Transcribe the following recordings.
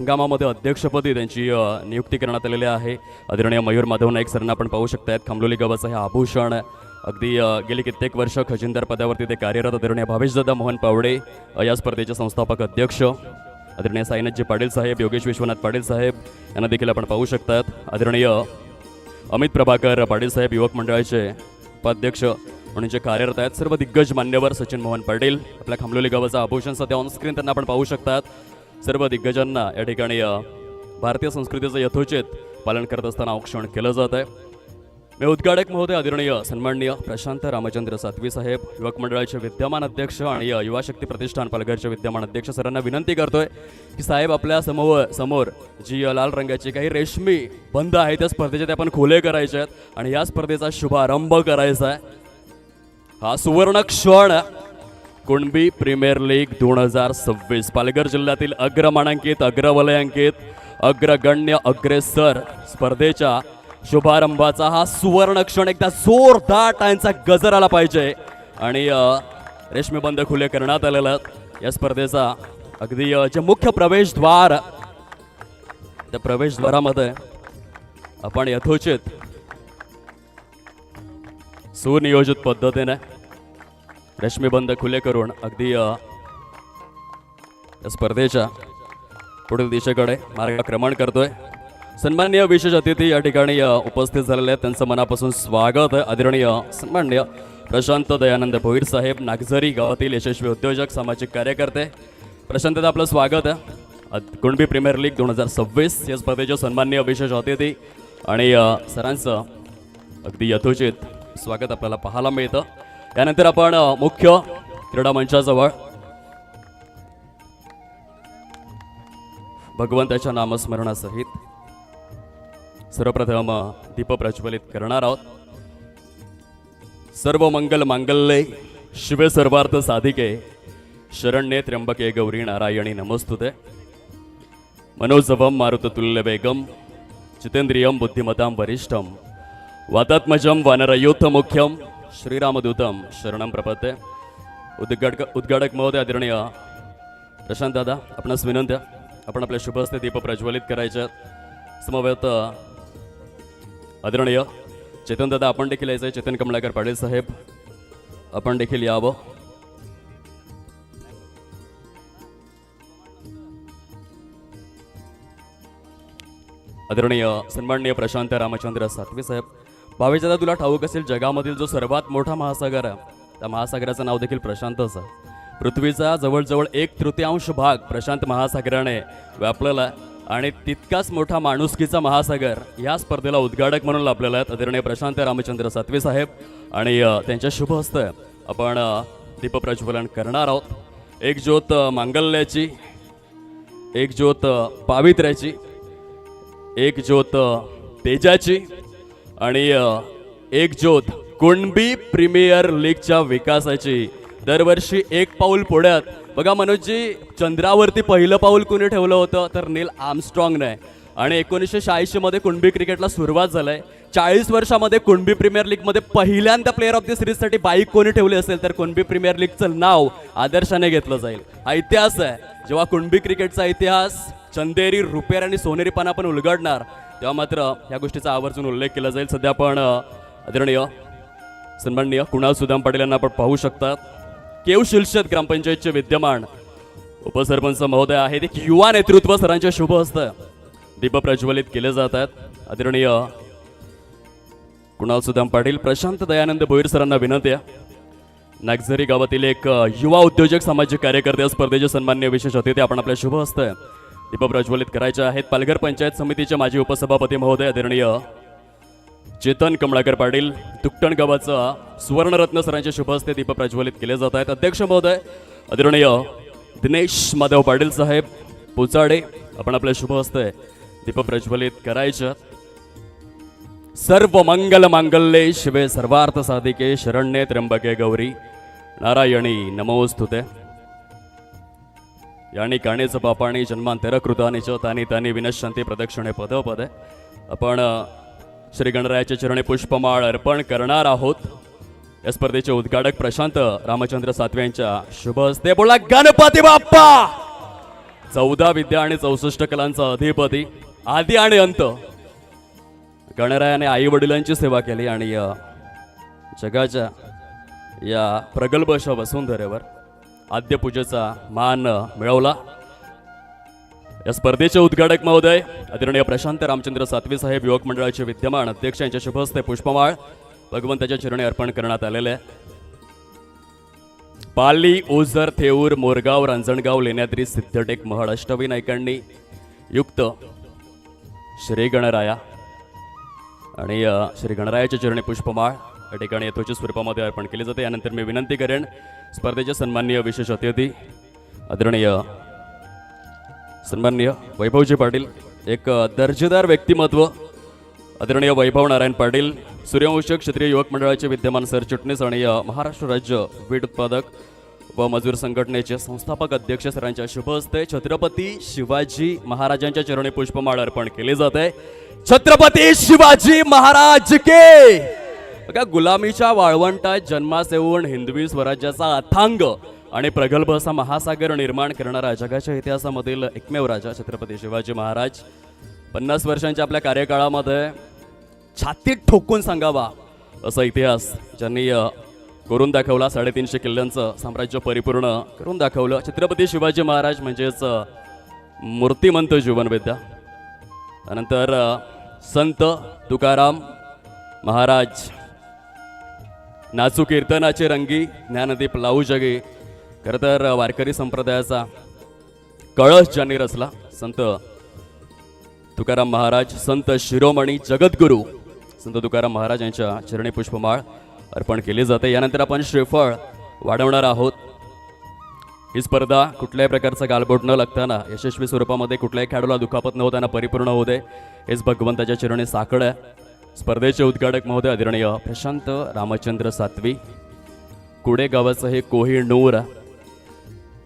हंगामामध्ये अध्यक्षपदी त्यांची नियुक्ती करण्यात आलेली आहे. आदरणीय मयूर माधव नाईक सरांना आपण पाहू शकतायत. खामलोली गावाचं हे आभूषण अगदी गेली कित्येक वर्ष खजिनदार पदावरती ते कार्यरत. आदरणीय भावेशदादा मोहन पावडे या स्पर्धेचे संस्थापक अध्यक्ष. आदरणीय साईनाथजी पाटील साहेब, योगेश विश्वनाथ पाटील साहेब यांना देखील आपण पाहू शकतात. आदरणीय अमित प्रभाकर पाटील साहेब युवक मंडळाचे उपाध्यक्ष म्हणून जे कार्यरत आहेत. सर्व दिग्गज मान्यवर सचिन मोहन पाटील आपल्या खामलोली गावाचं आभूषण सध्या ऑन स्क्रीन त्यांना आपण पाहू शकतात. सर्व दिग्गजांना या ठिकाणी भारतीय संस्कृतीचं यथोचित पालन करत असताना औक्षण केलं जात आहे. मी उद्घाटक महोदय आदरणीय सन्माननीय प्रशांत रामचंद्र सातवी साहेब युवक मंडळाचे विद्यमान अध्यक्ष आणि युवा शक्ती प्रतिष्ठान पालघरचे विद्यमान अध्यक्ष सरांना विनंती करतोय की साहेब आपल्या समोर जी लाल रंगाची काही रेशमी बंद आहे त्या स्पर्धेचे ते आपण खुले करायचे आहेत आणि या स्पर्धेचा शुभारंभ करायचा आहे. हा सुवर्ण क्षण कुणबी प्रीमियर लीग 2026 पालघर जिल्ह्यातील अग्रमानांकित अग्रवलयांकित अग्रगण्य अग्रेसर स्पर्धेच्या शुभारंभाचा हा सुवर्ण क्षण एकदा जोरदार टाळ्यांचा गजर आला पाहिजे आणि रेशमीबंद खुले करण्यात आलेला या स्पर्धेचा अगदी जे मुख्य प्रवेशद्वार त्या प्रवेशद्वारामध्ये आपण यथोचित सुनियोजित पद्धतीने रेशमीबंद खुले करून अगदी या स्पर्धेच्या पुढील दिशेकडे मार्गक्रमण करतोय. सन्माननीय विशेष अतिथी या ठिकाणी उपस्थित झालेले आहेत. त्यांचं मनापासून स्वागत आहे. आदरणीय सन्माननीय प्रशांत दयानंद भोईर साहेब नागझरी गावातील यशस्वी उद्योजक सामाजिक कार्यकर्ते. प्रशांतदा आपलं स्वागत आहे. कुणबी प्रीमियर लीग 2026 या स्पर्धेचे सन्माननीय विशेष अतिथी आणि सरांचं अगदी यथोचित स्वागत आपल्याला पाहायला मिळतं. यानंतर आपण मुख्य क्रीडा मंचाजवळ भगवंताच्या नामस्मरणासहित सर्वप्रथम दीप प्रज्वलित करणार आहोत. सर्व मंगल मांगल्ये शिवे सर्वार्थ साधिके शरण्ये त्र्यंबके गौरी नारायणी नमोस्तुते. मनोजवम मारुततुल्य वेगम जितेंद्रियम बुद्धिमतां वरिष्ठम वातात्मजम वानरयोथ मुख्यम श्रीरामदूतम शरणम प्रपत्ते. उद्घाटक महोदय आदरणीय प्रशांत दादा आपणास विनंती आपण आपल्या शुभ हस्ते दीप प्रज्वलित करायचे. समवेत आदरणीय चेतन दादा आपण देखील यायचं. चेतन कमलाकर पाटील साहेब आपण देखील यावं. आदरणीय सन्माननीय प्रशांत रामचंद्र सातवी साहेब. भावेशदादा तुला ठाऊक असेल जगामधील जो सर्वात मोठा महासागर आहे त्या महासागराचं नाव देखील प्रशांतच आहे. पृथ्वीचा जवळजवळ 1/3 भाग प्रशांत महासागराने व्यापलेला आणि तितकाच मोठा माणुसकीचा महासागर या स्पर्धेला उद्घाटक म्हणून लाभलेला आहे. आदरणीय प्रशांत रामचंद्र सातवी साहेब आणि त्यांच्या शुभ हस्ते आपण दीप प्रज्वलन करणार आहोत. एक ज्योत मांगल्याची, एक ज्योत पावित्र्याची, एक ज्योत तेजाची आणि एक ज्योत कुणबी प्रीमियर लीगच्या विकासाची. दरवर्षी एक पाऊल पुढ्यात. बघा मनोजजी, चंद्रावरती पहिलं पाऊल कोणी ठेवलं होतं तर नील आर्मस्ट्रॉंगने आणि 1986 मध्ये कुणबी क्रिकेटला सुरुवात झालंय. 40 वर्षामध्ये कुणबी प्रीमियर लीगमध्ये पहिल्यांदा प्लेअर ऑफ द सिरीजसाठी बाईक कोणी ठेवली असेल तर कुणबी प्रीमियर लीगचं नाव आदर्शाने घेतलं जाईल. हा इतिहास आहे. जेव्हा कुणबी क्रिकेटचा इतिहास चंदेरी रुपेर आणि सोनेरी पाना पण उलगडणार तेव्हा मात्र या गोष्टीचा आवर्जून उल्लेख केला जाईल. सध्या आपण आदरणीय सन्माननीय कुणाल सुदाम पाटील यांना आपण पाहू शकतात. केव शिलशत ग्रामपंचायतचे विद्यमान उपसरपंच महोदय आहेत. एक युवा नेतृत्व सरांच्या शुभ हस्ते दीप प्रज्वलित केले जात आहेत. आदरणीय कुणाल सुदाम पाटील प्रशांत दयानंद भोईर सरांना विनंती आहे. नागझरी गावातील एक युवा उद्योजक सामाजिक कार्यकर्ते स्पर्धेचे सन्माननीय विशेष अतिथी आपण आपल्या शुभ हस्ते दीप प्रज्वलित करायचे आहेत. पालघर पंचायत समितीचे माजी उपसभापती महोदय आदरणीय चेतन कमलाकर पाटील तुकटण गावाचा सुवर्णरत्न सरांच्या शुभ हस्ते दीप प्रज्वलित केले जात आहेत. अध्यक्ष महोदय आदरणीय दिनेश माधव पाटील साहेब पुचाडे आपण आपल्या शुभ हस्ते दीप प्रज्वलित करायचे. सर्व मंगल मांगल्ये शिवे सर्वार्थ साधिके शरण्ये त्र्यंबके गौरी नारायणी नमोस्तुते. यानी काणेच पापाणी जन्मांतर कृतानि च तानि तानि विनश्यन्ति प्रदक्षिणे पदपदे. आपण श्री गणरायाच्या चरणी पुष्पमाळ अर्पण करणार आहोत. या स्पर्धेचे उद्घाटक प्रशांत रामचंद्र सातवे यांच्या शुभ हस्ते. बोला गणपती बाप्पा 14 विद्या आणि 64 कलांचा अधिपती, आदी आणि अंत. गणरायाने आई वडिलांची सेवा केली आणि जगाच्या या प्रगल्भ अशा वसुंधरेवर आद्य पूजेचा मान मिळवला. या स्पर्धेचे उद्घाटक महोदय आदरणीय प्रशांत रामचंद्र सातवी साहेब, युवक मंडळाचे विद्यमान अध्यक्ष, यांच्या शुभ हस्ते पुष्पमाळ भगवंताच्या चरणी अर्पण करण्यात आलेले आहे. पाली, ओझर, थेऊर, मोरगाव, रांजणगाव, लेण्याद्री, सिद्धटेक, महड अष्टवी नायकांनी युक्त श्री गणराया आणि श्री गणरायाच्या चरणी पुष्पमाळ या ठिकाणी यथोचित स्वरूपामध्ये अर्पण केली जाते. यानंतर मी विनंती करेन स्पर्धेचे सन्माननीय विशेष अतिथी आदरणीय सन्माननीय वैभवजी पाटील, एक दर्जेदार व्यक्तिमत्व आदरणीय वैभव नारायण पाटील, सूर्यवंशी क्षत्रिय युवक मंडळाचे विद्यमान सरचिटणीस आणि महाराष्ट्र राज्य वीट उत्पादक व मजूर संघटनेचे संस्थापक अध्यक्ष सरांच्या शुभ हस्ते छत्रपती शिवाजी महाराजांच्या चरणी पुष्पमाळ अर्पण केले जाते. छत्रपती शिवाजी महाराज के. बघा, गुलामीच्या वाळवंटात जन्मास येऊन हिंदवी स्वराज्याचा अथांग आणि प्रगल्भ असा महासागर निर्माण करणारा जगाच्या इतिहासामधील एकमेव राजा छत्रपती शिवाजी महाराज 50 वर्षांच्या आपल्या कार्यकाळामध्ये छातीत ठोकून सांगावा असा इतिहास ज्यांनी करून दाखवला. 350 किल्ल्यांचं साम्राज्य परिपूर्ण करून दाखवलं. छत्रपती शिवाजी महाराज म्हणजेच मूर्तिमंत जीवनविद्या. त्यानंतर संत तुकाराम महाराज, नाचू कीर्तनाचे रंगी, ज्ञानदीप लावू जगे. खरं तर वारकरी संप्रदायाचा कळस ज्यांनी रचला संत तुकाराम महाराज, संत शिरोमणी जगद्गुरू संत तुकाराम महाराज यांच्या चरणी पुष्पमाळ अर्पण केली जाते. यानंतर आपण श्रीफळ वाढवणार आहोत. ही स्पर्धा कुठल्याही प्रकारचा गालबोट न लागताना यशस्वी स्वरूपामध्ये कुठल्याही खेळाडूला दुखापत न होताना परिपूर्ण होऊ दे हेच भगवंताच्या चरणी साकड आहे. स्पर्धेचे उद्घाटक महोदय आदरणीय प्रशांत रामचंद्र सातवी, कुडे गावाचं हे कोहिनूर,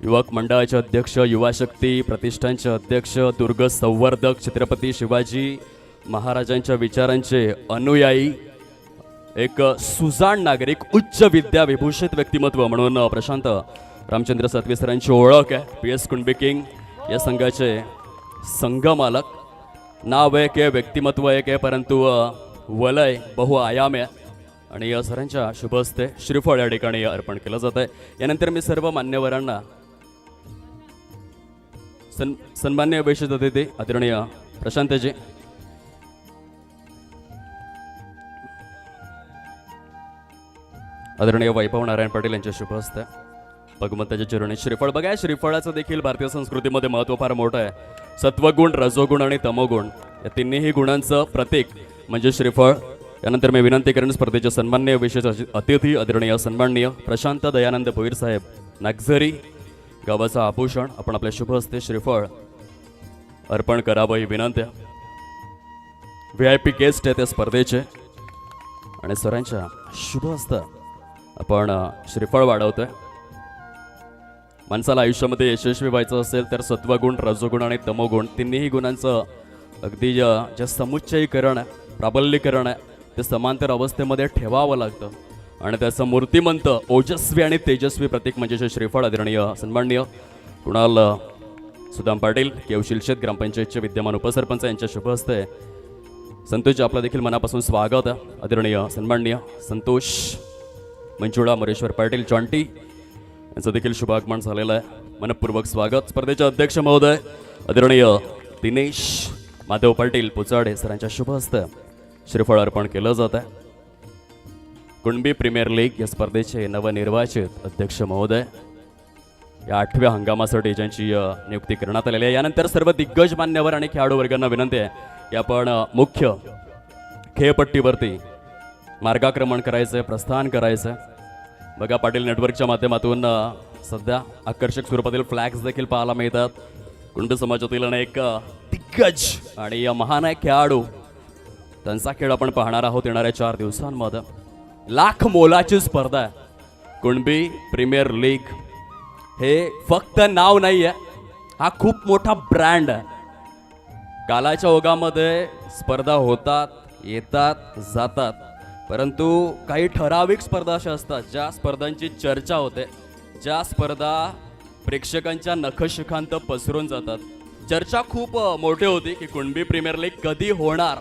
युवक मंडळाचे अध्यक्ष, युवा शक्ती प्रतिष्ठानचे अध्यक्ष, दुर्ग संवर्धक, छत्रपती शिवाजी महाराजांच्या विचारांचे अनुयायी, एक सुजाण नागरिक, उच्च विद्या विभूषित व्यक्तिमत्व म्हणून प्रशांत रामचंद्र सातवी सरांची ओळख आहे. PS कुणबी किंग या संघाचे संघमालक. नाव एक आहे, व्यक्तिमत्व एक आहे, परंतु वलय बहुआयाम आहे. आणि या सरांच्या शुभ हस्ते श्रीफळ या ठिकाणी अर्पण केलं जात आहे. यानंतर मी सर्व मान्यवरांना सन्मान्य विशेष अतिथी आदरणीय प्रशांतजी, आदरणीय वैभव नारायण पाटील यांच्या शुभ हस्ते भगवंताच्या चरणी श्रीफळ. बघा, श्रीफळाचं देखील भारतीय संस्कृतीमध्ये महत्त्व फार मोठं आहे. सत्वगुण, रजोगुण आणि तमोगुण या तिन्ही गुणांचं प्रतीक म्हणजे श्रीफळ. त्यानंतर मी विनंती करेन स्पर्धेचे सन्माननीय विशेष अतिथी आदरणीय सन्माननीय प्रशांत दयानंद भोईर साहेब, नागझरी गावाचं आभूषण, आपण आपल्या शुभ हस्ते श्रीफळ अर्पण करावं ही विनंती. VIP गेस्ट आहे त्या स्पर्धेचे आणि सरांच्या शुभ हस्त आपण श्रीफळ वाढवतोय. माणसाला आयुष्यामध्ये यशस्वी व्हायचं असेल तर सत्वगुण, रजोगुण आणि तमोगुण तिन्ही गुणांचं अगदी जे समुच्चयीकरण आहे, प्राबल्यीकरण आहे, ते समांतर अवस्थेमध्ये ठेवावं लागतं. आणि त्याचं मूर्तिमंत, ओजस्वी आणि तेजस्वी प्रतीक म्हणजे श्रीफळ. आदरणीय सन्माननीय कुणाल सुदाम पाटील, केवशिलशेत ग्रामपंचायतचे विद्यमान उपसरपंच यांच्या शुभ हस्ते संतोष, आपलं देखील मनापासून स्वागत आहे. आदरणीय सन्माननीय संतोष मंजुळा मोरेश्वर पाटील जॉन्टी यांचं देखील शुभागमन झालेलं आहे. मनपूर्वक स्वागत. स्पर्धेचे अध्यक्ष महोदय आदरणीय दिनेश माधव पाटील पुचाडे सरांच्या शुभ हस्ते श्रीफळ अर्पण केलं जात आहे. कुणबी प्रीमियर लीग या स्पर्धेचे नवनिर्वाचित अध्यक्ष महोदय या 8व्या हंगामासाठी ज्यांची नियुक्ती करण्यात आलेली आहे. यानंतर सर्व दिग्गज मान्यवर आणि खेळाडू वर्गांना विनंती आहे की आपण मुख्य खेळपट्टीवरती मार्गाक्रमण करायचं आहे, प्रस्थान करायचं आहे. बघा, पाटील नेटवर्कच्या माध्यमातून सध्या आकर्षक स्वरूपातील फ्लॅग्स देखील पाहायला मिळतात. कुणबी समाजातील अनेक दिग्गज आणि महान खेळाडू त्यांचा खेळ आपण पाहणार आहोत येणाऱ्या 4 दिवसांमध्ये. लाख मोलाची स्पर्धा आहे कुणबी प्रीमियर लीग. हे फक्त नाव नाही आहे, हा खूप मोठा ब्रँड आहे. कालाच्या ओघामध्ये स्पर्धा होतात, येतात, जातात, परंतु काही ठराविक स्पर्धा अशा असतात ज्या स्पर्धांची चर्चा होते, ज्या स्पर्धा प्रेक्षकांच्या नखशिखांत पसरून जातात. चर्चा खूप मोठी होती की कुणबी प्रीमियर लीग कधी होणार.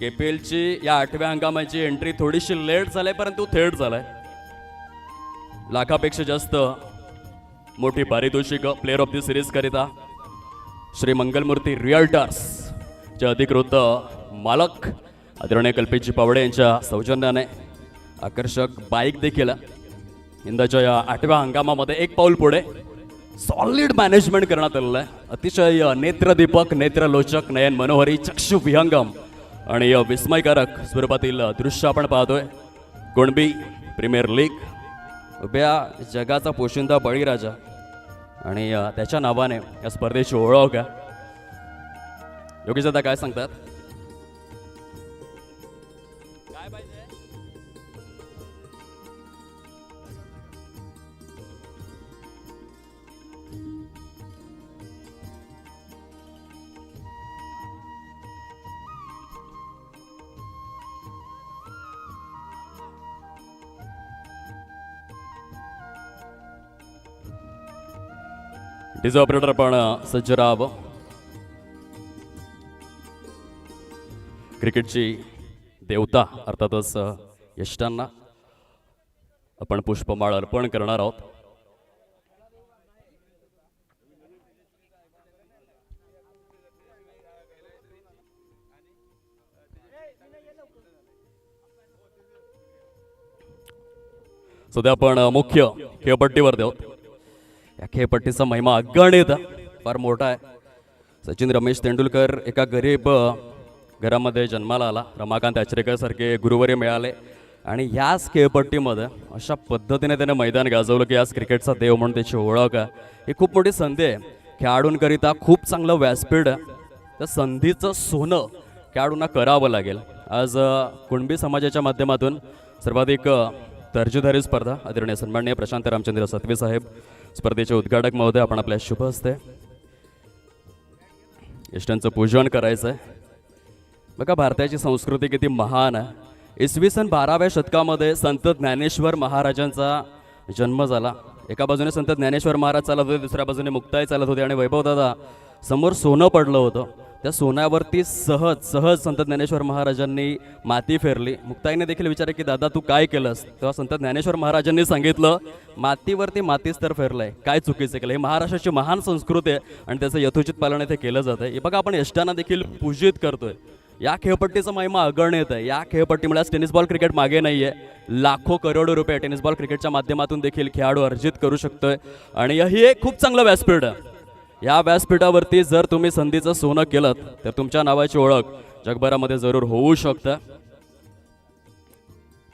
केपीएलची या 8व्या हंगामाची एंट्री थोडीशी लेट झाली परंतु थेट झालाय. लाखापेक्षा जास्त मोठी पारितोषिक प्लेअर ऑफ द सिरीज करिता श्री मंगलमूर्ती रिअल्टर्स चे अधिकृत मालक आदरणीय कल्पेशजी पावडे यांच्या सौजन्याने आकर्षक बाईक देखील यंदाच्या या 8व्या हंगामामध्ये एक पाऊल पुढे सॉलिड मॅनेजमेंट करण्यात आलेलं आहे. अतिशय नेत्रदीपक, नेत्रलोचक, नयन मनोहरी, चक्षु विहंगम आणि विस्मयकारक स्वरूपातील दृश्य आपण पाहतोय. कुणबी प्रीमियर लीग उभ्या जगाचा पोशिंदा बळीराजा आणि त्याच्या नावाने या स्पर्धेची ओळख आहे. योगेश दादा काय सांगतात? काय पाहिजे? डीजे ऑपरेटर पण सज्ज राहावं. क्रिकेटची देवता अर्थातच यष्टांना आपण पुष्पमाळ अर्पण करणार आहोत. सध्या आपण मुख्य खेळपट्टीवर देऊ. या खेळपट्टीचा महिमा अगणित फार मोठा आहे. सचिन रमेश तेंडुलकर एका गरीब घरामध्ये जन्माला आला. रमाकांत आचरेकर सारखे गुरुवर्य मिळाले आणि याच खेळपट्टीमध्ये अशा पद्धतीने त्याने मैदान गाजवलं की आज क्रिकेटचा देव म्हणून त्याची ओळख आहे. ही खूप मोठी संधी आहे खेळाडूंकरिता. खूप चांगलं व्यासपीठ आहे. त्या संधीचं सोनं खेळाडूंना करावं लागेल. आज कुणबी समाजाच्या माध्यमातून सर्वाधिक दर्जेदारी स्पर्धा आदरणीय सन्माननीय प्रशांत रामचंद्र सातवे साहेब स्पर्धेचे उद्घाटक महोदय आपण आपल्या शुभ हस्ते इष्टांचं पूजन करायचं आहे. बघा भारताची संस्कृती किती महान आहे. इसवी सन 12व्या शतकामध्ये संत ज्ञानेश्वर महाराजांचा जन्म झाला. एका बाजूने संत ज्ञानेश्वर महाराज चालत होते, दुसऱ्या बाजूने मुक्ताई चालत होते आणि वैभव दादा समोर सोनं पडलं होतं. त्या सोन्यावरती सहज सहज संत ज्ञानेश्वर महाराजांनी माती फेरली. मुक्ताईने देखील विचारले की दादा तू काय केलंस? तेव्हा संत ज्ञानेश्वर महाराजांनी सांगितलं मातीवरती मातीच तर फेरलंय, काय चुकीचं केलं? ही महाराष्ट्राची महान संस्कृती आहे आणि त्याचं यथोचित पालन इथे केलं जातं. हे बघा आपण यष्टांना देखील पूजित करतोय. या खेळपट्टीचा महिमा अगणित आहे. या खेळपट्टीमुळे टेनिस बॉल क्रिकेट मागे नाही आहे. लाखो करोडो रुपये टेनिस बॉल क्रिकेटच्या माध्यमातून देखील खेळाडू अर्जित करू शकतोय आणि ही एक खूप चांगलं व्यासपीठ आहे. या व्यासपीठावरती जर तुम्ही संधीचं सोनं केलं तर तुमच्या नावाची ओळख जगभरामध्ये जरूर होऊ शकतं.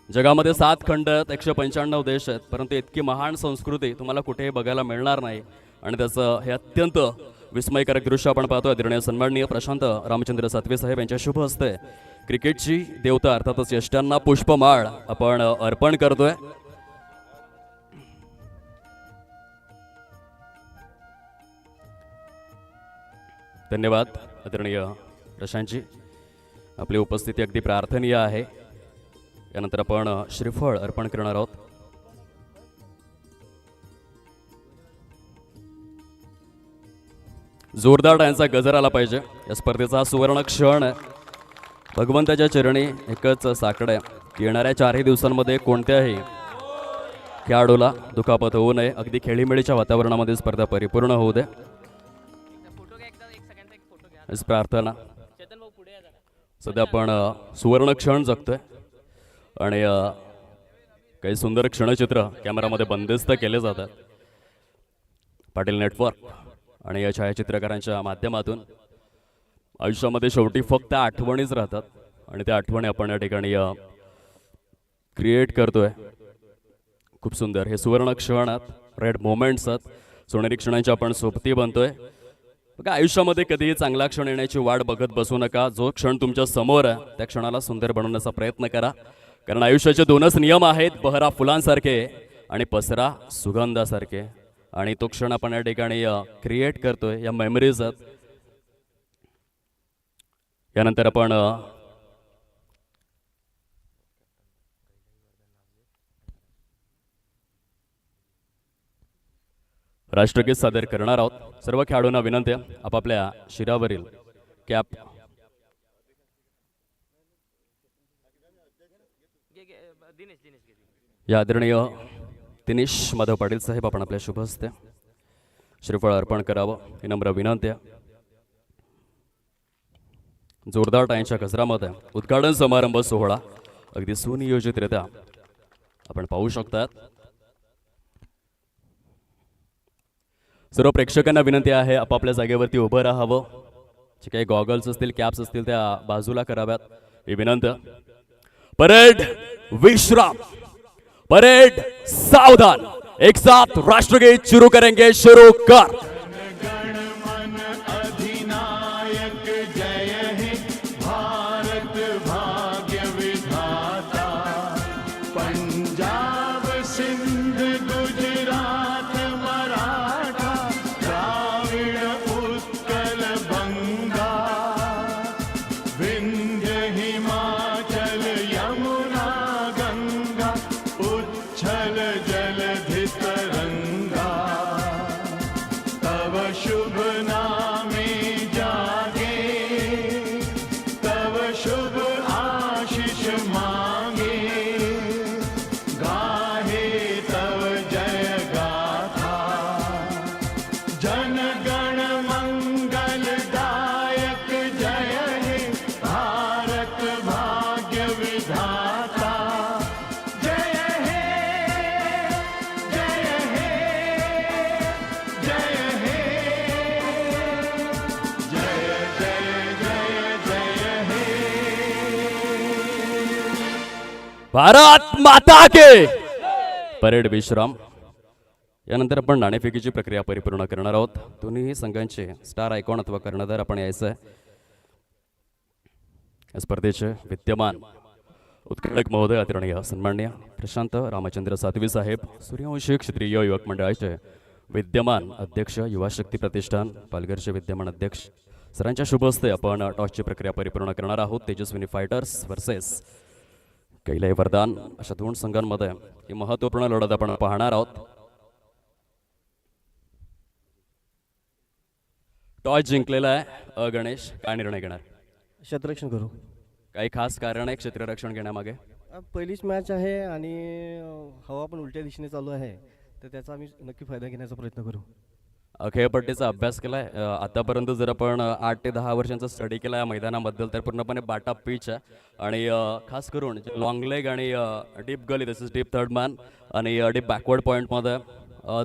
जगामध्ये 7 खंड आहेत, 195 देश आहेत, परंतु इतकी महान संस्कृती तुम्हाला कुठेही बघायला मिळणार नाही आणि त्याचं हे अत्यंत विस्मयकारक दृश्य आपण पाहतोय. आदरणीय सन्माननीय प्रशांत रामचंद्र सातवे साहेब यांच्या शुभ हस्ते क्रिकेटची देवता अर्थातच यष्टांना पुष्पमाळ आपण अर्पण करतोय. धन्यवाद आदरणीय प्रशांतजी, आपली उपस्थिती अगदी प्रार्थनीय आहे. यानंतर आपण श्रीफळ अर्पण करणार आहोत. जोरदार यांचा गजर आला पाहिजे. या स्पर्धेचा सुवर्ण क्षण आहे. भगवंताच्या चरणी एकच साकडं आहे की येणाऱ्या 4 दिवसांमध्ये कोणत्याही खेळाडूला दुखापत होऊ नये. अगदी खेळीमेळीच्या वातावरणामध्ये स्पर्धा परिपूर्ण होऊ दे प्रार्थना. सध्या आपण सुवर्ण क्षण जगतोय आणि काही सुंदर क्षणचित्र कॅमेरामध्ये बंदिस्त केले जातात. पाटील नेटवर्क आणि या छायाचित्रकारांच्या माध्यमातून आयुष्यामध्ये शेवटी फक्त आठवणीच राहतात आणि त्या आठवणी आपण या ठिकाणी क्रिएट करतोय. खूप सुंदर हे सुवर्ण क्षण आहेत, रेड मोमेंट्स आहेत, सोनेरी क्षणांची आपण सोबती बनतोय. बघा आयुष्यामध्ये कधीही चांगला क्षण येण्याची वाट बघत बसू नका. जो क्षण तुमच्या समोर आहे त्या क्षणाला सुंदर बनवण्याचा प्रयत्न करा. कारण आयुष्याचे 2च नियम आहेत, बहरा फुलांसारखे आणि पसरा सुगंधासारखे. आणि तो क्षण आपण या ठिकाणी क्रिएट करतोय. या मेमरीज आहेत. यानंतर आपण राष्ट्रगीत सादर करणार आहोत. सर्व खेळाडूंना विनंती आहे आपापल्या शिरावरील कॅप या आदरणीय दिनेश माधव पाटील साहेब आपण आपल्या शुभ हस्ते श्रीफळ अर्पण करावं ही नम्र विनंती आहे. जोरदार टाळ्यांच्या गजरामध्ये उद्घाटन समारंभ सोहळा अगदी सुनियोजितरित्या आपण पाहू शकतात. सर्व प्रेक्षकांना विनंती आहे आपापल्या जागेवरती उभं राहावं. जे काही गॉगल्स असतील कॅप्स असतील त्या बाजूला कराव्यात ही विनंती. परेड विश्राम, परेड सावधान, एक साथ राष्ट्रगीत शुरू करेंगे. शुरू कर. भारत माता के. परेड विश्राम. यानंतर आपण नाणेफेकीची प्रक्रिया परिपूर्ण करणार आहोत. दोन्ही संघांचे स्टार आयकॉन अथवा कर्णधार आपण यायचं आहे. या स्पर्धेचे विद्यमान उत्कलक महोदय आदरणीय सन्माननीय प्रशांत रामचंद्र सातवी साहेब, सूर्यवंशी क्षत्रिय युवक मंडळाचे विद्यमान अध्यक्ष, युवा शक्ती प्रतिष्ठान पालघरचे विद्यमान अध्यक्ष, सरांच्या शुभ हस्ते आपण टॉसची प्रक्रिया परिपूर्ण करणार आहोत. तेजस्विनी फायटर्स वर्सेस कैलाय वरदान अशा दोन संघांमध्ये ही महत्त्वपूर्ण लढत आपण पाहणार आहोत. टॉस जिंकलेला आहे गणेश, काय निर्णय घेणार? क्षेत्ररक्षण करू. काही खास कारण आहे क्षेत्ररक्षण घेण्यामागे? पहिलीच मॅच आहे आणि हवा पण उलट्या दिशेने चालू आहे, तर त्याचा आम्ही नक्की फायदा घेण्याचा प्रयत्न करू. खेळपट्टीचा अभ्यास केलाय आतापर्यंत. जर आपण 8 ते 10 वर्षांचा स्टडी केला या मैदानाबद्दल तर पूर्णपणे बाटा पिच आहे आणि खास करून लॉंग लेग आणि डीप गली तसेच डीप थर्ड मॅन आणि डीप बॅकवर्ड पॉईंटमध्ये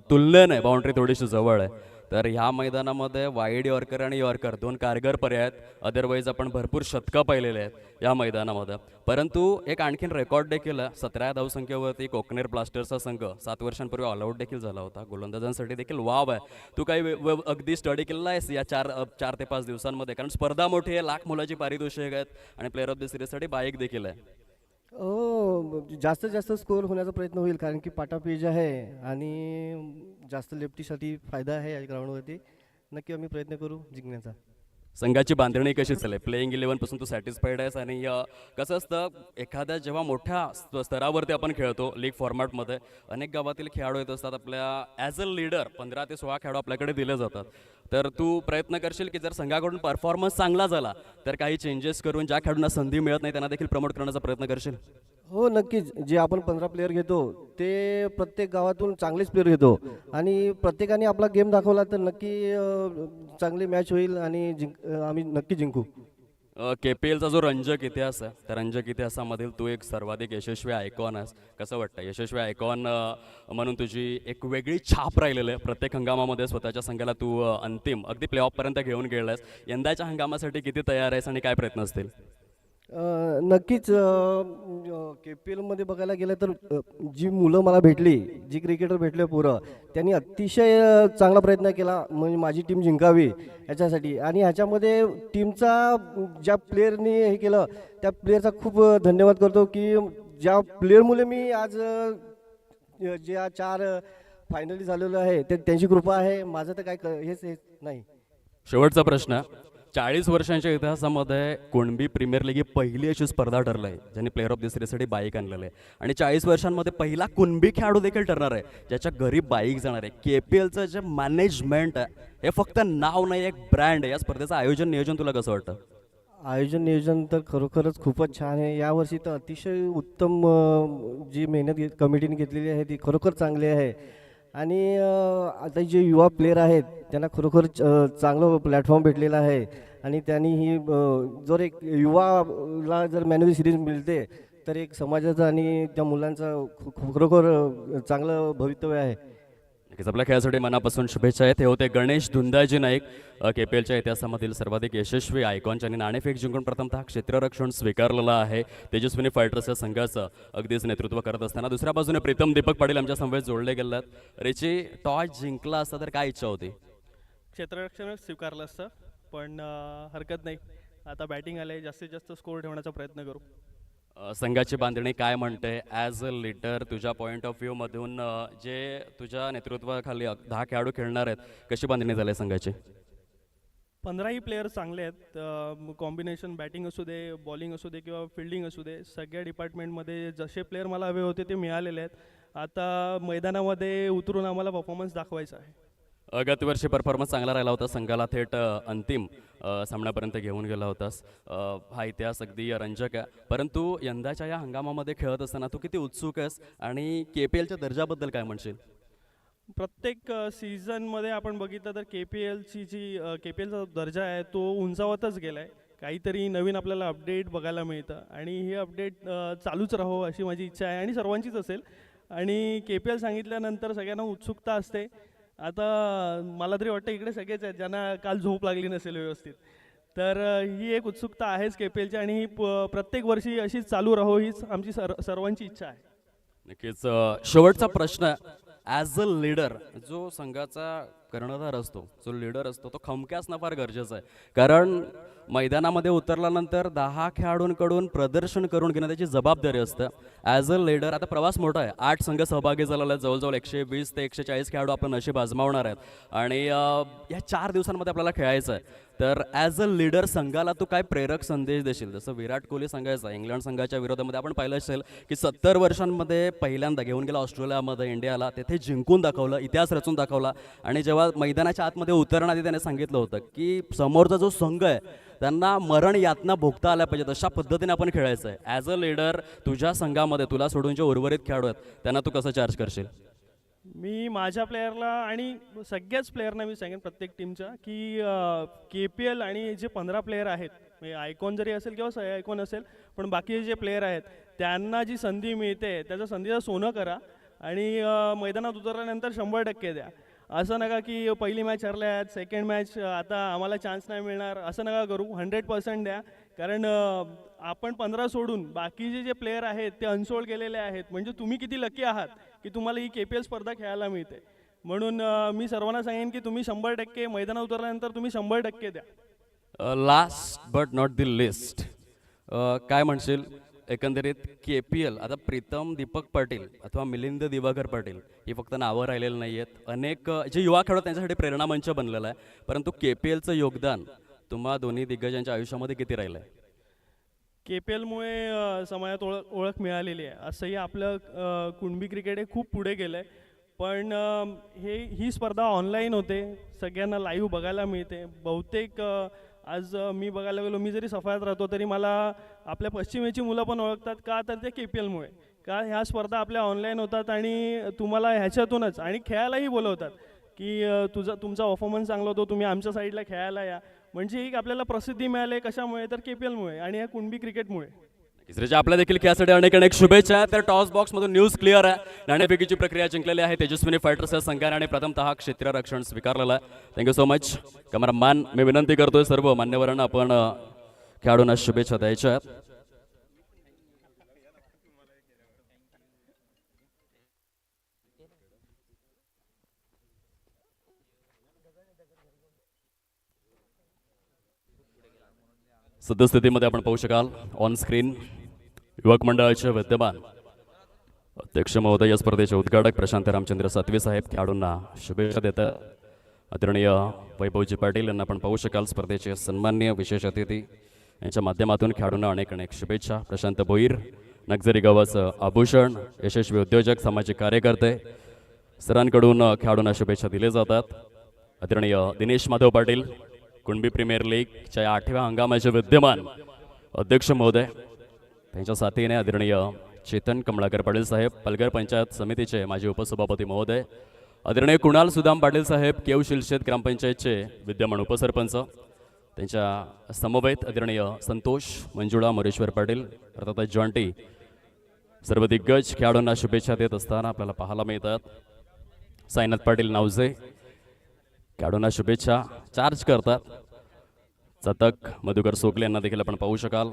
तुलनेने बाउंड्री थोडीशी जवळ आहे. तर ह्या मैदानामध्ये वाईड यॉर्कर आणि यॉर्कर दोन कारगर पर्याय आहेत. अदरवाईज आपण भरपूर शतकं पाहिलेले आहेत या मैदानामध्ये. परंतु एक आणखीन रेकॉर्ड देखील आहे. 17 धावसंख्येवरती कोकनेर ब्लास्टर्सचा संघ 7 वर्षांपूर्वी ऑलआउट देखील झाला होता. गोलंदाजांसाठी देखील वाव आहे. तू काही अगदी स्टडी केलेला आहेस या 4 ते 5 दिवसांमध्ये? कारण स्पर्धा मोठी आहे, लाख मुलाची पारितोषिक आहेत आणि प्लेअर ऑफ द सिरीजसाठी बाईक देखील आहे. हो, जास्तीत जास्त स्कोअर होण्याचा प्रयत्न होईल कारण की पाटा पेज आहे आणि जास्त लेफ्टीसाठी फायदा आहे या ग्राउंडवरती. नक्की आम्ही प्रयत्न करू जिंकण्याचा. संघाची बांधणी कशी चालली? प्लेइंग 11 पासून तू सॅटिस्फाईड आहेस? आणि कसं असतं एखाद्या जेव्हा मोठ्या स्तरावरती आपण खेळतो लीग फॉर्मॅटमध्ये, अनेक गावातील खेळाडू येत असतात आपल्या ॲज अ लीडर. 15 ते 16 खेळाडू आपल्याकडे दिले जातात. तर तू प्रयत्न करशील की जर संघाकडून परफॉर्मन्स चांगला झाला तर काही चेंजेस करून ज्या खेळाडूंना संधी मिळत नाही त्यांना देखील प्रमोट करण्याचा प्रयत्न करशील? हो नक्कीच. जे आपण 15 प्लेअर घेतो ते प्रत्येक गावातून चांगलेच प्लेअर घेतो आणि प्रत्येकाने आपला गेम दाखवला तर नक्की चांगली मॅच होईल आणि आम्ही नक्की जिंकू. KPLचा जो रंजक इतिहास आहे त्या रंजक इतिहासामधील तू एक सर्वाधिक यशस्वी आयकॉन आहेस. कसं वाटतं यशस्वी आयकॉन म्हणून तुझी एक वेगळी छाप राहिलेली आहे? प्रत्येक हंगामामध्ये स्वतःच्या संघाला तू अंतिम अगदी प्लेऑफपर्यंत घेऊन गेलायस. यंदाच्या हंगामासाठी किती तयार आहेस आणि काय प्रयत्न असतील? नक्कीच. KPL मध्ये बघायला गेलं तर जी मुलं मला भेटली, जी क्रिकेटर भेटले पुरं, त्यांनी अतिशय चांगला प्रयत्न केला म्हणजे माझी टीम जिंकावी ह्याच्यासाठी. आणि ह्याच्यामध्ये टीमचा ज्या प्लेअरनी हे केलं त्या प्लेअरचा खूप धन्यवाद करतो की ज्या प्लेअरमुळे मी आज ज्या 4 फायनली झालेलो आहे ते त्यांची कृपा आहे. माझं तर काय हेच नाही. शेवटचा प्रश्न, 40 वर्षांच्या इतिहासामध्ये कुणबी प्रीमियर लीग ही पहिली अशी स्पर्धा ठरली आहे ज्यांनी प्लेअर ऑफ द सिरीजसाठी बाईक आणलेलं आहे आणि 40 वर्षांमध्ये पहिला कुणबी खेळाडू देखील ठरणार आहे ज्याच्या घरी बाईक जाणार आहे. KPLचं जे मॅनेजमेंट आहे हे फक्त नाव नाही, एक ब्रँड आहे. या स्पर्धेचं आयोजन नियोजन तुला कसं वाटतं? आयोजन नियोजन तर खरोखरच खूपच छान आहे. यावर्षी तर अतिशय उत्तम जी मेहनत कमिटीने घेतलेली आहे ती खरोखर चांगली आहे. आणि आता जे युवा प्लेयर आहेत त्यांना खरोखर चांगलं प्लॅटफॉर्म भेटलेला आहे. आणि त्यांनी ही जर एक युवाला जर मॅन ऑफ द सिरीज मिळते तर एक समाजाचं आणि त्या मुलांचं खरोखर चांगलं भवितव्य आहे. नक्कीच आपल्या खेळासाठी मनापासून शुभेच्छा आहेत. हे होते गणेश धुंदाजी नाईक, KPLच्या इतिहासामधील सर्वाधिक यशस्वी आयकॉन ज्यांनी नाणेफेक जिंकून प्रथमतः क्षेत्ररक्षण स्वीकारलेलं आहे. तेजस्विनी फायटर्स या संघाचं अगदीच नेतृत्व करत असताना दुसऱ्या बाजूने प्रीतम दीपक पाटील आमच्या समवेत जोडले गेलेत. रेची, टॉस जिंकला असता तर काय इच्छा होती? क्षेत्ररक्षणच स्वीकारलं असतं, पण हरकत नाही. आता बॅटिंग आले, जास्तीत जास्त स्कोर ठेवण्याचा प्रयत्न करू. संघाची बांधणी काय म्हणते ॲज अ लीडर तुझ्या पॉईंट ऑफ व्ह्यूमधून? जे तुझ्या नेतृत्वाखाली 10 खेळाडू खेळणार आहेत, कशी बांधणी झाली आहे संघाची? 15ही प्लेयर चांगले आहेत. कॉम्बिनेशन बॅटिंग असू दे, बॉलिंग असू दे किंवा फिल्डिंग असू दे, सगळ्या डिपार्टमेंटमध्ये जसे प्लेयर मला हवे होते ते मिळालेले आहेत. आता मैदानामध्ये उतरून आम्हाला परफॉर्मन्स दाखवायचा आहे. गतवर्षी परफॉर्मन्स चांगला राहिला होता, संघाला थेट अंतिम सामन्यापर्यंत घेऊन गेला होतास. हा इतिहास अगदी रंजक आहे, परंतु यंदाच्या या हंगामामध्ये खेळत असताना तू किती उत्सुक आहेस आणि KPLच्या दर्जाबद्दल काय म्हणशील? प्रत्येक सीझनमध्ये आपण बघितलं तर KPLचा दर्जा आहे तो उंचावतच गेला आहे. काहीतरी नवीन आपल्याला अपडेट बघायला मिळतं आणि हे अपडेट चालूच राहो अशी माझी इच्छा आहे आणि सर्वांचीच असेल. आणि KPL सांगितल्यानंतर सगळ्यांना उत्सुकता असते. आता मला तरी वाटतं इकडे सगळेच आहेत ज्यांना काल झोप लागली नसेल व्यवस्थित, तर ही एक उत्सुकता आहेच KPLची आणि ही प्रत्येक वर्षी अशीच चालू राहो हीच आमची सर्वांची इच्छा आहे. नक्कीच. शेवटचा प्रश्न, ॲज अ लीडर जो संघाचा कर्णधार असतो, जो लीडर असतो, तो खमक्या असणं फार गरजेचं आहे. कारण मैदानामध्ये उतरल्यानंतर 10 खेळाडूंकडून प्रदर्शन करून घेणं त्याची जबाबदारी असतं. ॲज अ लीडर आता प्रवास मोठा आहे, 8 संघ सहभागी झालेला आहे, जवळजवळ 120 ते 140 खेळाडू आपण नशीब आजमावणार आहेत आणि या 4 दिवसांमध्ये आपल्याला खेळायचं आहे. तर ॲज अ लीडर संघाला तू काय प्रेरक संदेश देशील? जसं विराट कोहली सांगायचा इंग्लंड संघाच्या विरोधामध्ये आपण पाहिलं असेल की 70 वर्षांमध्ये पहिल्यांदा घेऊन गेला ऑस्ट्रेलियामध्ये इंडियाला, तेथे जिंकून दाखवलं, इतिहास रचून दाखवला. आणि जेव्हा मैदानाच्या आतमध्ये उतरण्याआधी त्याने सांगितलं होतं की समोरचा जो संघ आहे त्यांना मरण यातना भोगता आल्या पाहिजेत, अशा पद्धतीने आपण खेळायचं आहे. ॲज अ लीडर तुझ्या संघामध्ये तुला सोडून जे उर्वरित खेळाडू आहेत त्यांना तू कसं चार्ज करशील? मी माझ्या प्लेयरला आणि सगळ्याच प्लेयरना मी सांगेन प्रत्येक टीमच्या की KPL आणि जे 15 प्लेयर आहेत, म्हणजे आयकॉन जरी असेल किंवा सह आयकॉन असेल, पण बाकीचे जे प्लेयर आहेत त्यांना जी संधी मिळते त्याच्या संधीचं सोनं करा आणि मैदानात उतरल्यानंतर 100% द्या. असं नका की पहिली मॅच हरल्यात, सेकंड मॅच आता आम्हाला चान्स नाही मिळणार, असं नका करू. 100% द्या. कारण आपण 15 सोडून बाकीचे जे प्लेयर आहेत ते अनसोल्ड केलेले आहेत. म्हणजे तुम्ही किती लकी आहात की तुम्हाला ही KPL स्पर्धा खेळायला मिळते. म्हणून मी सर्वांना सांगेन की तुम्ही 100% मैदानात उतरल्यानंतर तुम्ही 100% द्या. Last but not the list, काय म्हणशील एकंदरीत KPL? आता प्रीतम दीपक पाटील अथवा मिलिंद दिवाकर पाटील ही फक्त नावं राहिलेली नाही आहेत, अनेक जे युवा खेळाडू त्यांच्यासाठी प्रेरणा मंच बनलेला आहे, परंतु KPLचं योगदान तुम्हा दोन्ही दिग्गजांच्या आयुष्यामध्ये किती राहिलं आहे? KPLमुळे समाजात ओळख मिळालेली आहे. असंही आपलं कुणबी क्रिकेट हे खूप पुढे गेलं आहे. पण ही स्पर्धा ऑनलाईन होते, सगळ्यांना लाईव्ह बघायला मिळते. बहुतेक आज मी बघायला गेलो, मी जरी सफायात राहतो तरी मला आपल्या पश्चिमेची मुलं पण ओळखतात. का तर ते KPLमुळे. का ह्या स्पर्धा आपल्या ऑनलाईन होतात आणि तुम्हाला ह्याच्यातूनच आणि खेळायलाही बोलवतात की तुमचा परफॉर्मन्स चांगला होतो, तुम्ही आमच्या साईडला खेळायला या. म्हणजे एक आपल्याला प्रसिद्धी मिळाली कशामुळे तर KPLमुळे आणि या कुणबी क्रिकेटमुळे. तिसऱ्याच्या आपल्या देखील खेळासाठी अनेक अनेक शुभेच्छा. तर टॉस बॉक्समधून न्यूज क्लिअर आहे, नाणेफेकीची प्रक्रिया जिंकलेली आहे तेजस्विनी फायटर्स या संघाने आणि प्रथमतः क्षेत्ररक्षण स्वीकारलेलं आहे. Thank you so much cameraman. मी विनंती करतोय सर्व मान्यवरांना आपण खेळाडूंना शुभेच्छा द्यायच्या आहेत. सद्यस्थितीमध्ये आपण पाहू शकाल ऑन स्क्रीन युवक मंडळाचे विद्यमान अध्यक्ष महोदय, या स्पर्धेचे उद्घाटक प्रशांत रामचंद्र सातवी साहेब खेळाडूंना शुभेच्छा देतात. आदरणीय वैभवजी पाटील यांना आपण पाहू शकाल स्पर्धेचे सन्माननीय विशेष अतिथी यांच्या माध्यमातून खेळाडूंना अनेक अनेक शुभेच्छा. प्रशांत भोईर, नगझरी गावाचं आभूषण, यशस्वी उद्योजक, सामाजिक कार्यकर्ते सरांकडून खेळाडूंना शुभेच्छा दिल्या जातात. आदरणीय दिनेश माधव पाटील, कुणबी प्रीमियर लीगच्या 8व्या हंगामाचे विद्यमान अध्यक्ष महोदय, त्यांच्या साथीने आदरणीय चेतन कमळाकर पाटील साहेब, पलगर पंचायत समितीचे माजी उपसभापती महोदय, आदरणीय कुणाल सुदाम पाटील साहेब, केव शिलशेत ग्रामपंचायतचे विद्यमान उपसरपंच, त्यांच्या समवेत आदरणीय संतोष मंजुळा मोरेश्वर पाटील अर्थात जॉन्टी, सर्व दिग्गज खेळाडूंना शुभेच्छा देत असताना आपल्याला पाहायला मिळतात. साईनाथ पाटील नावजे खेळाडूंना शुभेच्छा चार्ज करतात. चतक मधुकर सोकले यांना देखील आपण पाहू शकाल.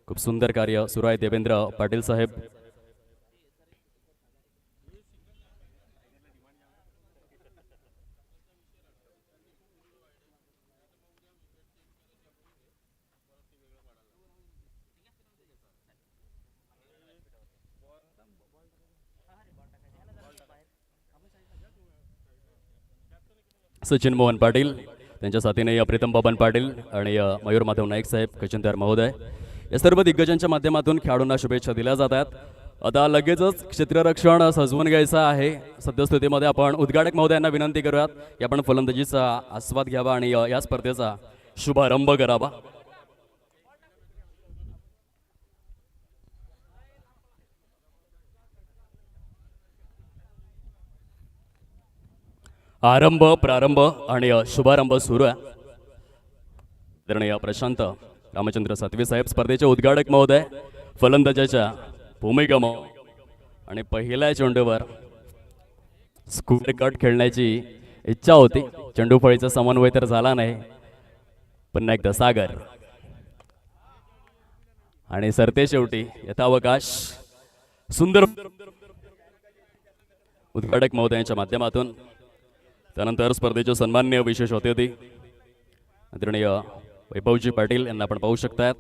खूप सुंदर कार्य सुरू आहे. देवेंद्र पाटील साहेब, सचिन मोहन पाटील, त्यांच्या साथीने प्रीतम बबन पाटील आणि मयूर माधव नाईक साहेब, खजिनदार महोदय, या सर्व दिग्गजांच्या माध्यमातून खेळाडूंना शुभेच्छा दिल्या जातात. आता लगेचच क्षेत्ररक्षण सजवून घ्यायचं आहे. सद्यस्थितीमध्ये आपण उद्घाटक महोदयांना विनंती करूयात की आपण फलंदाजीचा आस्वाद घ्यावा आणि या स्पर्धेचा शुभारंभ करावा. आरंभ, प्रारंभ आणि शुभारंभ सुरू आहे. आदरणीय प्रशांत रामचंद्र सातवी साहेब, स्पर्धेचे उद्घाटक महोदय, फलंदाजाच्या भूमिका आणि पहिल्या चेंडूवर स्क्वेअर कट खेळण्याची इच्छा होती. चेंडू फळीचा समन्वय तर झाला नाही. पुन्हा एकदा सागर आणि सरते शेवटी यथावकाश. सुंदर उद्घाटक महोदयांच्या माध्यमातून. त्यानंतर स्पर्धेचे सन्माननीय विशेष अतिथी आदरणीय वैभवजी पाटील यांना आपण पाहू शकतात.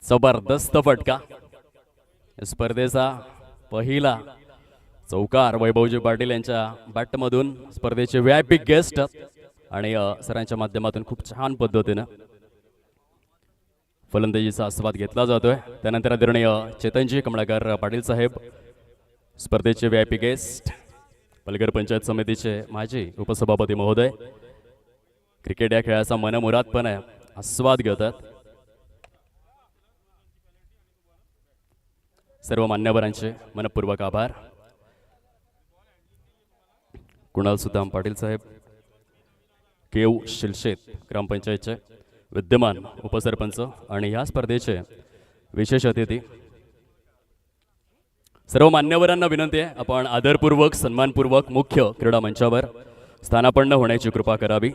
जबरदस्त फटका. स्पर्धेचा पहिला चौकार वैभवजी पाटील यांच्या बॅटमधून. स्पर्धेचे व्हीआयपी गेस्ट आणि सरांच्या माध्यमातून खूप छान पद्धतीनं फलंदाजीचा आस्वाद घेतला जातोय. त्यानंतर आदरणीय चेतनजी कमळाकर पाटील साहेब, स्पर्धेचे व्हीआयपी गेस्ट, पलगर पंचायत समितीचे माजी उपसभापती महोदय, क्रिकेट या खेळाचा मनमुरादपणे आस्वाद घेतात. सर्व मान्यवरांचे मनपूर्वक आभार. कुणाल सुदाम पाटील साहेब, केव शिलशेत ग्रामपंचायतचे विद्यमान उपसरपंच आणि या स्पर्धेचे विशेष अतिथी. सर्व मान्यवरांना विनंती आहे आपण आदरपूर्वक, सन्मानपूर्वक मुख्य क्रीडा मंचावर स्थानापन्न होण्याची कृपा करावी.